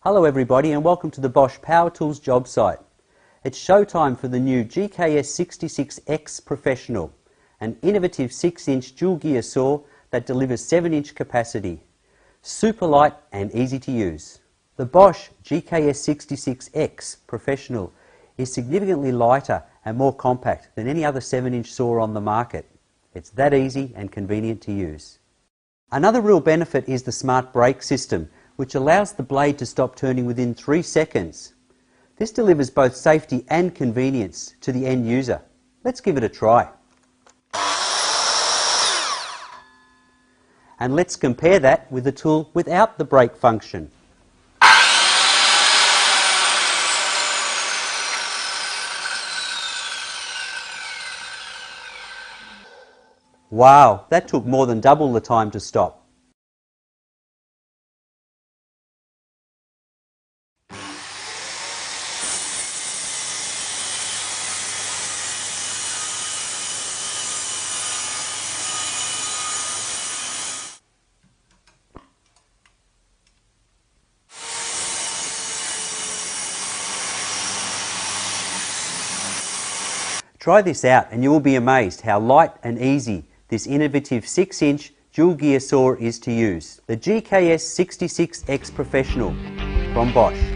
Hello everybody and welcome to the Bosch Power Tools job site. It's showtime for the new GKS 66X Professional, an innovative 6-inch dual gear saw that delivers 7-inch capacity. Super light and easy to use. The Bosch GKS 66X Professional is significantly lighter and more compact than any other 7-inch saw on the market. It's that easy and convenient to use. Another real benefit is the smart brake system, which allows the blade to stop turning within 3 seconds. This delivers both safety and convenience to the end user. Let's give it a try. And let's compare that with the tool without the brake function. Wow, that took more than double the time to stop. Try this out and you will be amazed how light and easy this innovative 6-inch dual gear saw is to use. The GKS 66X Professional from Bosch.